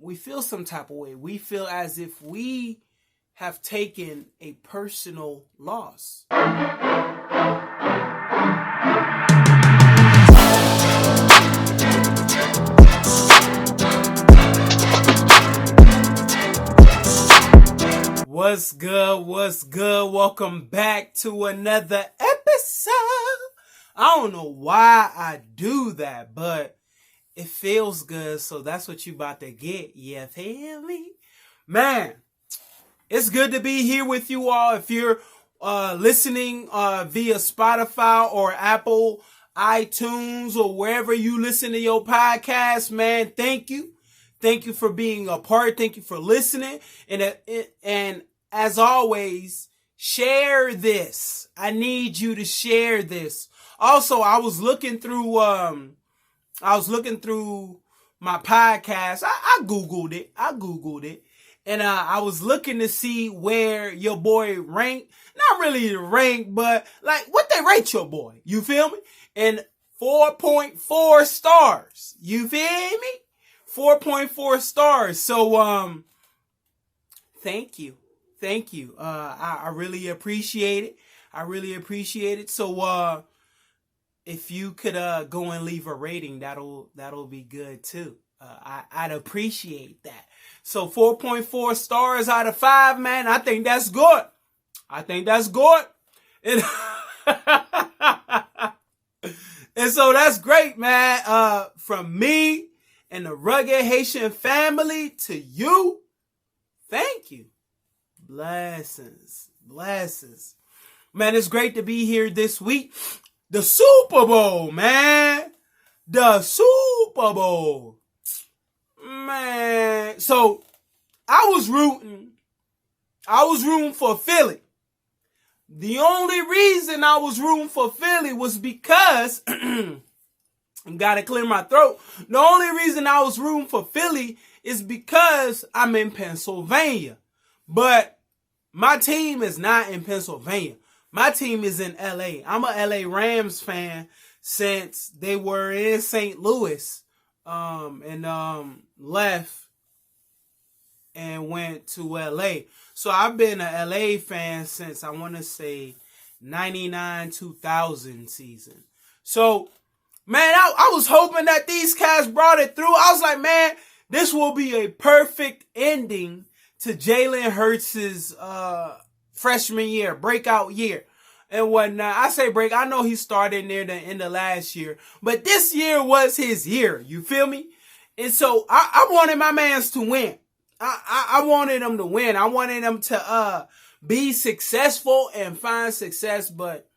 we feel some type of way. We feel as if we have taken a personal loss. What's good? What's good? Welcome back to another episode. I don't know why I do that, but it feels good, so that's what you about to get. You feel me? Man, it's good to be here with you all. If you're listening via Spotify or Apple iTunes or wherever you listen to your podcast, man, thank you. Thank you for being a part. Thank you for listening. And as always, share this. I need you to share this. Also, I was looking through my podcast. I Googled it. And I was looking to see where your boy ranked. Not really the rank, but like what they rate your boy. You feel me? And 4.4 stars. You feel me? 4.4 stars. So, thank you. I really appreciate it. So, if you could, go and leave a rating, that'll be good too. I'd appreciate that. So 4.4 stars out of 5, man. I think that's good. And, and so that's great, man. From me and the Rugged Haitian family to you, thank you. Blessings. Man, it's great to be here this week. The Super Bowl, man. The Super Bowl. Man. So, I was rooting for Philly. The only reason I was rooting for Philly was because gotta clear my throat. The only reason I was rooting for Philly is because I'm in Pennsylvania. But my team is not in Pennsylvania. My team is in LA. I'm a LA Rams fan since they were in St. Louis and left and went to LA. So I've been a LA fan since I want to say 99-2000 season. So, man, I was hoping that these cats brought it through. I was like, man, this will be a perfect ending to Jalen Hurts' freshman year, breakout year, and whatnot. I say break. I know he started near the end of last year, but this year was his year. You feel me? And so I wanted my mans to win. I wanted them to win. I wanted them to be successful and find success, but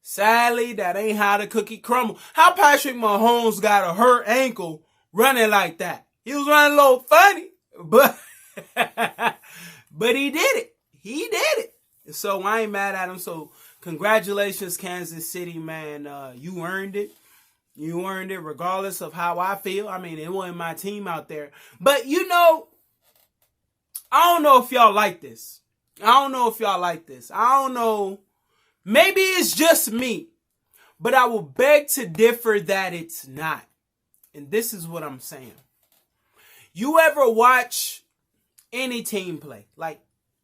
sadly, that ain't how the cookie crumble. How Patrick Mahomes got a hurt ankle running like that? He was running a little funny, but he did it. So I ain't mad at him. So congratulations, Kansas City, man. You earned it. Regardless of how I feel. I mean, it wasn't my team out there. But I don't know if y'all like this. I don't know. Maybe it's just me. But I will beg to differ that it's not. And this is what I'm saying. You ever watch any team play? Like,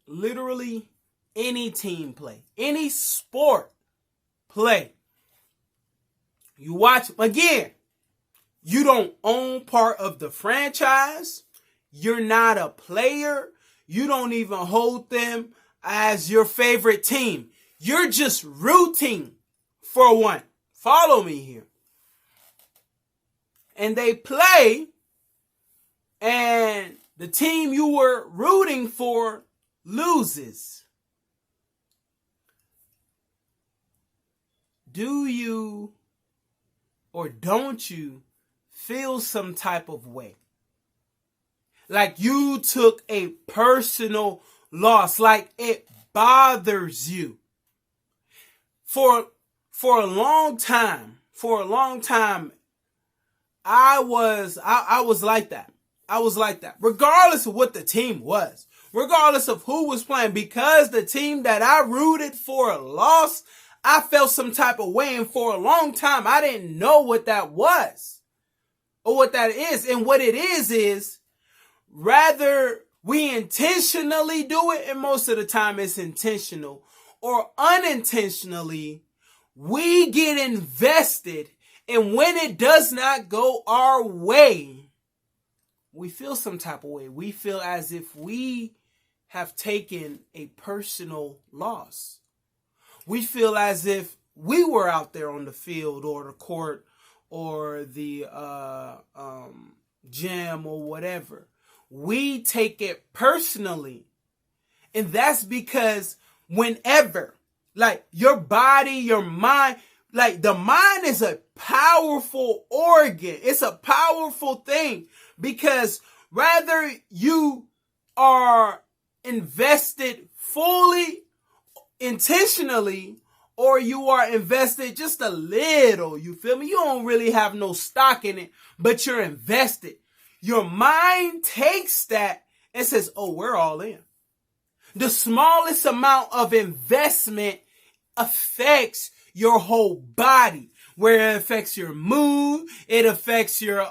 literally any team play. Any sport play. You watch, again, you don't own part of the franchise. You're not a player. You don't even hold them as your favorite team. You're just rooting for one. Follow me here. And they play, and the team you were rooting for loses. Do you or don't you feel some type of way? Like you took a personal loss, like it bothers you. For a long time, I was like that. Regardless of what the team was, regardless of who was playing, because the team that I rooted for lost, I felt some type of way, and for a long time, I didn't know what that was or what that is. And what it is rather we intentionally do it, and most of the time it's intentional, or unintentionally, we get invested, and when it does not go our way, we feel some type of way. We feel as if we have taken a personal loss. We feel as if we were out there on the field or the court or the gym or whatever. We take it personally. And that's because whenever, like, your body, your mind, like, the mind is a powerful organ. It's a powerful thing, because whether you are invested fully, intentionally, or you are invested just a little, you feel me? You don't really have no stock in it, but you're invested. Your mind takes that and says, oh, we're all in. The smallest amount of investment affects your whole body, where it affects your mood, it affects your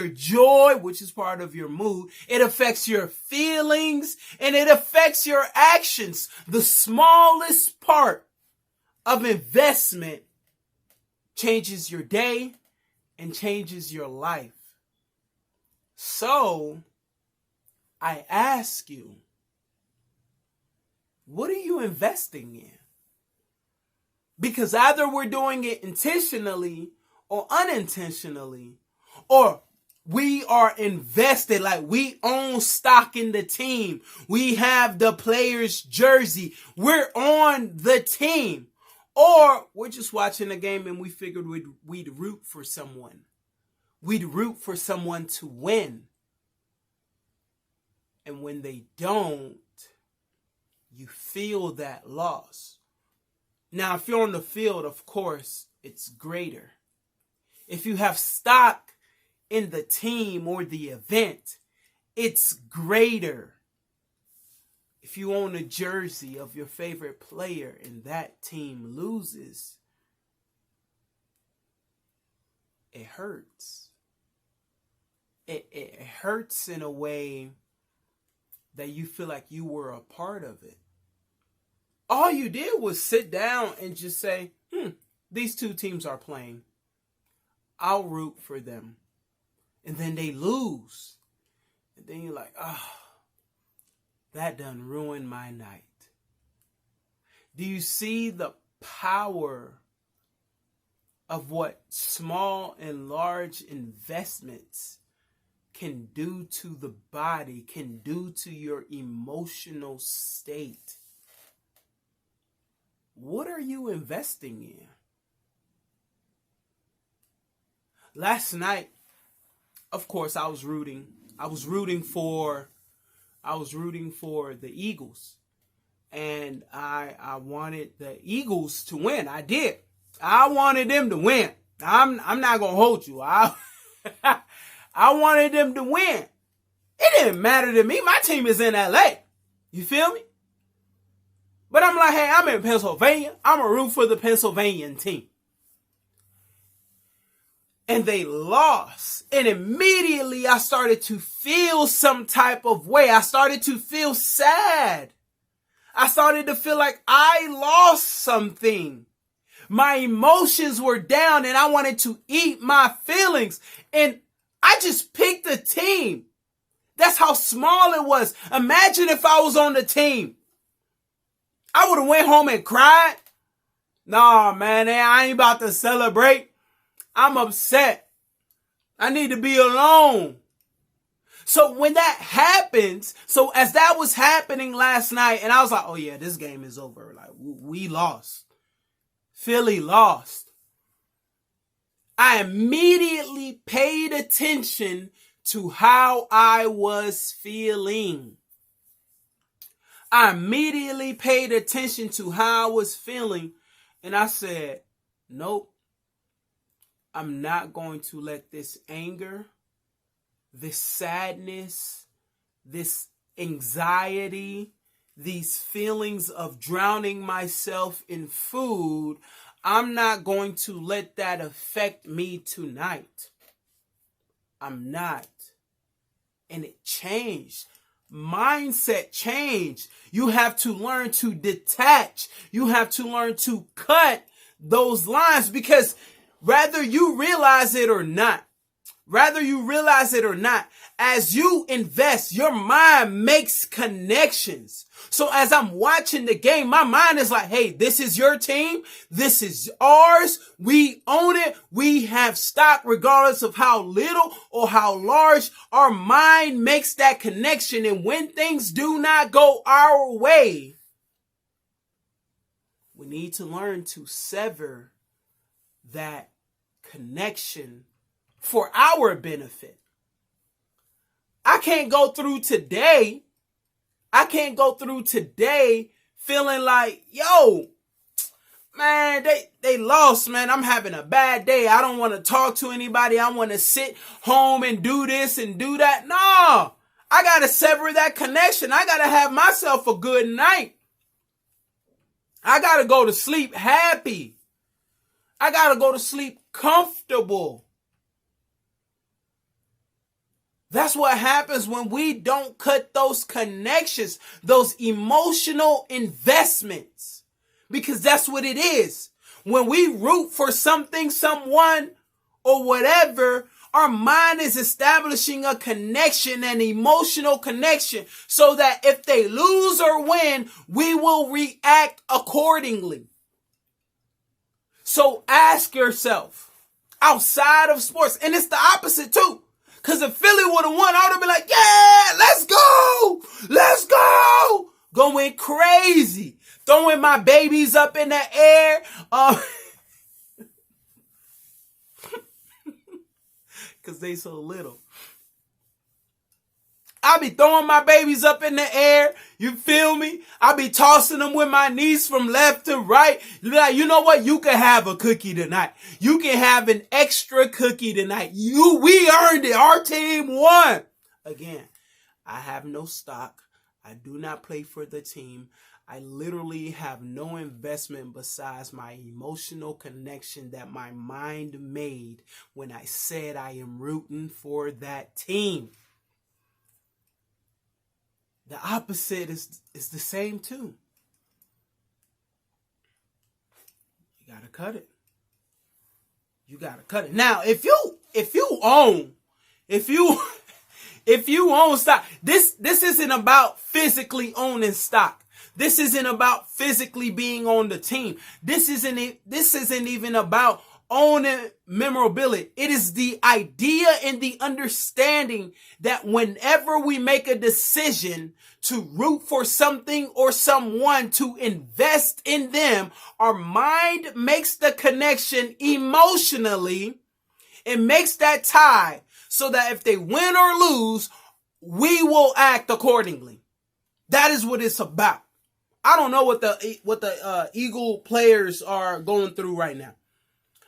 joy, which is part of your mood, it affects your feelings, and it affects your actions. The smallest part of investment changes your day and changes your life. So, I ask you, what are you investing in? Because either we're doing it intentionally or unintentionally, or we are invested, like we own stock in the team. We have the player's jersey. We're on the team. Or we're just watching a game and we figured we'd root for someone. We'd root for someone to win. And when they don't, you feel that loss. Now, if you're on the field, of course, it's greater. If you have stock in the team or the event, it's greater. If you own a jersey of your favorite player and that team loses, it hurts. It hurts in a way that you feel like you were a part of it. All you did was sit down and just say, these two teams are playing. I'll root for them. And then they lose. And then you're like, that done ruined my night. Do you see the power of what small and large investments can do to the body, can do to your emotional state? What are you investing in? Last night, of course, I was rooting for the Eagles. And I wanted the Eagles to win. I did. I wanted them to win. I'm not going to hold you. I wanted them to win. It didn't matter to me. My team is in LA. You feel me? But I'm like, hey, I'm in Pennsylvania. I'm going to root for the Pennsylvania team. And they lost. And immediately I started to feel some type of way. I started to feel sad. I started to feel like I lost something. My emotions were down and I wanted to eat my feelings. And I just picked a team. That's how small it was. Imagine if I was on the team. I would have went home and cried. Nah, man, I ain't about to celebrate. I'm upset. I need to be alone. So when that happens, so as that was happening last night, and I was like, oh yeah, this game is over. Like, we lost. Philly lost. I immediately paid attention to how I was feeling. I immediately paid attention to how I was feeling. And I said, nope. I'm not going to let this anger, this sadness, this anxiety, these feelings of drowning myself in food, I'm not going to let that affect me tonight. I'm not. and it changed. Mindset change. You have to learn to detach. You have to learn to cut those lines, because whether you realize it or not, as you invest, your mind makes connections. So as I'm watching the game, my mind is like, hey, this is your team. This is ours. We own it. We have stock regardless of how little or how large. Our mind makes that connection. And when things do not go our way, we need to learn to sever that connection for our benefit. I can't go through today feeling like, yo, man, they lost, man. I'm having a bad day. I don't want to talk to anybody. I want to sit home and do this and do that. No, I got to sever that connection. I got to have myself a good night. I got to go to sleep happy. I got to go to sleep comfortable. That's what happens when we don't cut those connections, those emotional investments, because that's what it is. When we root for something, someone, or whatever, our mind is establishing a connection, an emotional connection, so that if they lose or win, we will react accordingly. So ask yourself, outside of sports, and it's the opposite too. Because if Philly would have won, I would have been like, yeah, let's go. Let's go. Going crazy. Throwing my babies up in the air. Because they so little. I be throwing my babies up in the air. You feel me? I be tossing them with my knees from left to right. Like, you know what? You can have a cookie tonight. You can have an extra cookie tonight. We earned it. Our team won. Again, I have no stock. I do not play for the team. I literally have no investment besides my emotional connection that my mind made when I said I am rooting for that team. The opposite is the same too. You gotta cut it. You gotta cut it. Now, if you own stock, this isn't about physically owning stock. This isn't about physically being on the team. This isn't even about owning memorabilia. It is the idea and the understanding that whenever we make a decision to root for something or someone, to invest in them, our mind makes the connection emotionally. It makes that tie so that if they win or lose, we will act accordingly. That is what it's about. I don't know what the Eagle players are going through right now.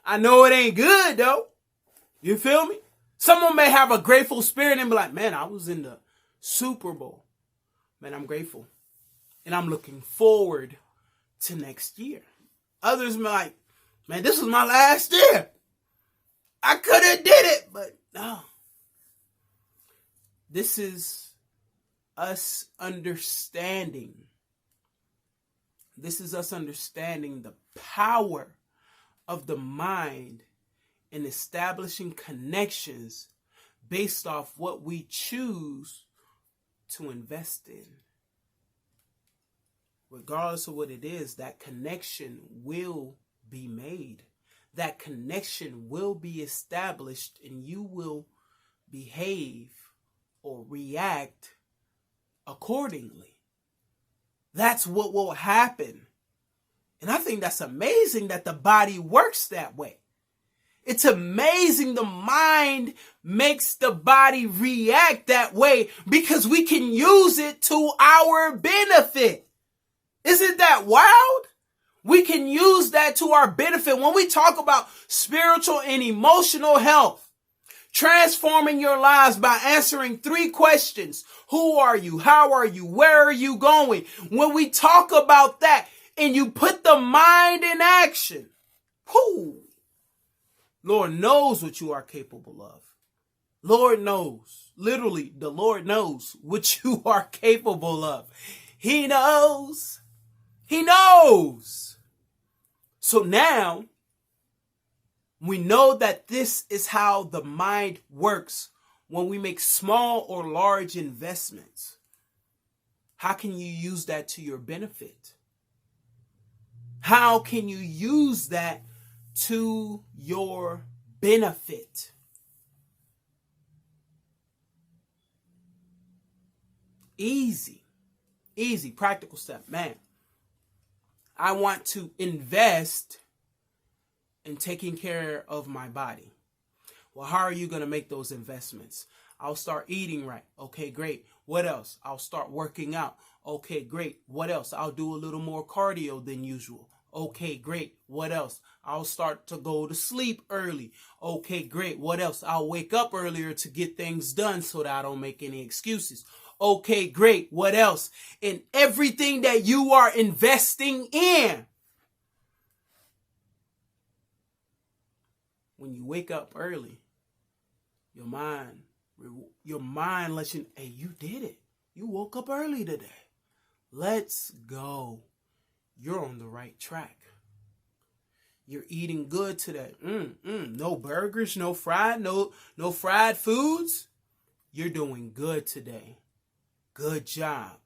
I know it ain't good though. You feel me? Someone may have a grateful spirit and be like, man, I was in the Super Bowl. Man, I'm grateful. And I'm looking forward to next year. Others may like, man, this was my last year. I could have did it, but no. This is us understanding. This is us understanding the power of the mind in establishing connections based off what we choose to invest in. Regardless of what it is, that connection will be made. That connection will be established, and you will behave or react accordingly. That's what will happen. And I think that's amazing that the body works that way. It's amazing the mind makes the body react that way because we can use it to our benefit. Isn't that wild? We can use that to our benefit. When we talk about spiritual and emotional health, transforming your lives by answering 3 questions. Who are you? How are you? Where are you going? When we talk about that and you put the mind in action, whoo, Lord knows what you are capable of. Lord knows. Literally, the Lord knows what you are capable of. He knows. He knows. So now, we know that this is how the mind works when we make small or large investments. How can you use that to your benefit? How can you use that to your benefit? Easy, practical step. Man, I want to invest in taking care of my body. Well, how are you going to make those investments? I'll start eating right. Okay, great. What else? I'll start working out. Okay, great. What else? I'll do a little more cardio than usual. Okay, great. What else? I'll start to go to sleep early. Okay, great. What else? I'll wake up earlier to get things done so that I don't make any excuses. Okay, great. What else? In everything that you are investing in. When you wake up early, your mind lets you, hey, you did it. You woke up early today. Let's go. You're on the right track. You're eating good today. No burgers, no fried foods. You're doing good today. Good job.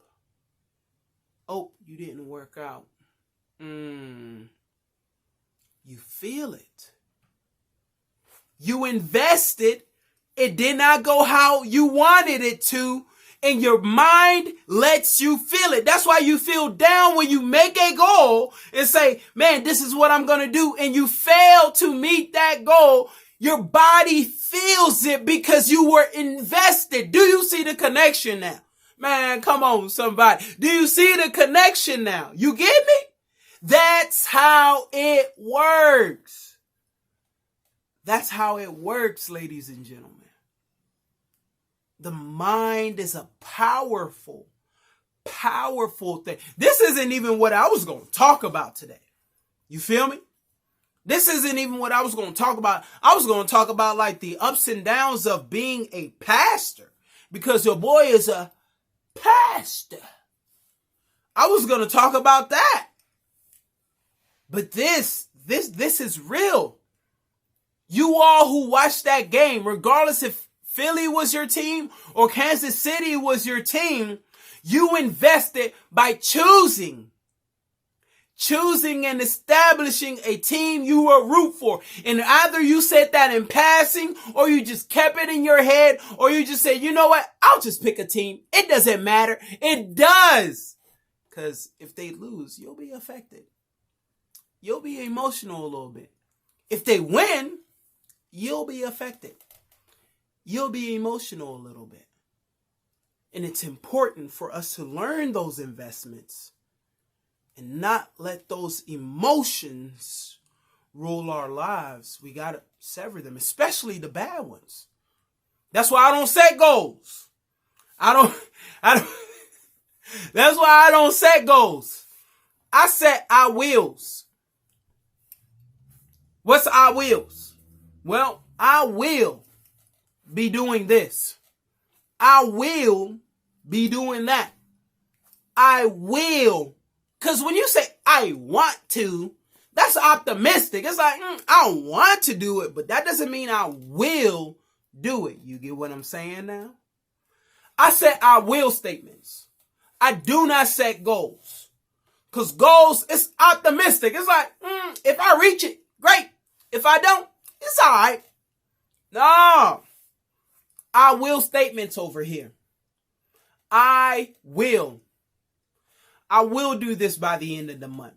Oh, you didn't work out. You feel it. You invested. It did not go how you wanted it to. And your mind lets you feel it. That's why you feel down when you make a goal and say, man, this is what I'm going to do. And you fail to meet that goal. Your body feels it because you were invested. Do you see the connection now? Man, come on, somebody. Do you see the connection now? You get me? That's how it works. That's how it works, ladies and gentlemen. The mind is a powerful thing. This isn't even what I was going to talk about today. You feel me? This isn't even what I was going to talk about. I was going to talk about like the ups and downs of being a pastor, because your boy is a pastor. I was going to talk about that. But this is real. You all who watched that game, regardless if Philly was your team or Kansas City was your team, you invested by choosing and establishing a team you will root for. And either you said that in passing, or you just kept it in your head, or you just said, you know what? I'll just pick a team. It doesn't matter. It does. Because if they lose, you'll be affected. You'll be emotional a little bit. If they win, you'll be affected. You'll be emotional a little bit. And it's important for us to learn those investments and not let those emotions rule our lives. We got to sever them, especially the bad ones. That's why I don't set goals. I don't. That's why I don't set goals. I set I wills. What's I wills? Well, I will be doing this. I will be doing that. I will. Because when you say I want to, that's optimistic. It's like, I want to do it, but that doesn't mean I will do it. You get what I'm saying now? I set I will statements. I do not set goals. Because goals, it's optimistic. It's like, if I reach it, great. If I don't, it's all right. No. I will statements over here. I will do this by the end of the month.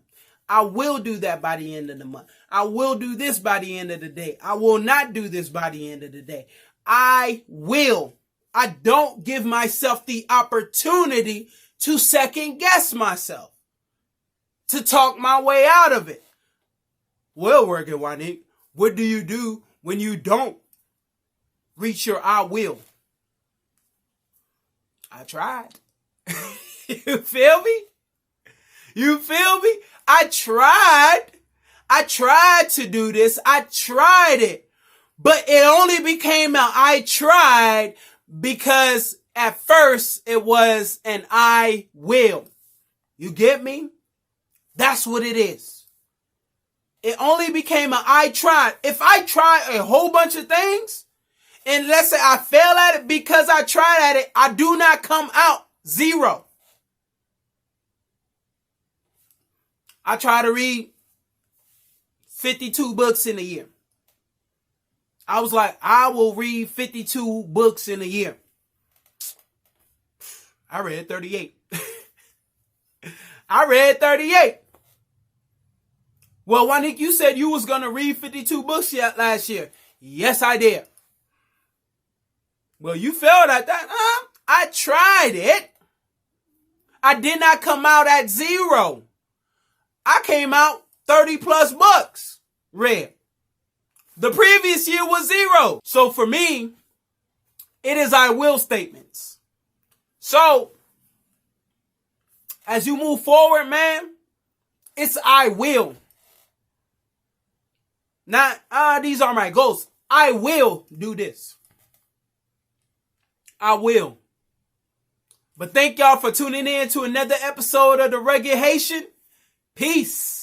I will do that by the end of the month. I will do this by the end of the day. I will not do this by the end of the day. I will. I don't give myself the opportunity to second guess myself, to talk my way out of it. Well, Working Juanique, what do you do when you don't reach your I will? I tried. You feel me? You feel me? I tried to do this. I tried it. But it only became I tried because at first it was an I will. You get me? That's what it is. It only became an I tried. If I try a whole bunch of things, and let's say I fail at it because I tried at it, I do not come out zero. I try to read 52 books in a year. I was like, I will read 52 books in a year. I read 38. I read 38. Well, Wanik, you said you was going to read 52 books last year. Yes, I did. Well, you failed at that. I tried it. I did not come out at zero. I came out 30 plus books read. The previous year was zero. So for me, it is I will statements. So as you move forward, man, it's I will. Not, these are my goals. I will do this. I will. But thank y'all for tuning in to another episode of The Rugged Haitian. Peace.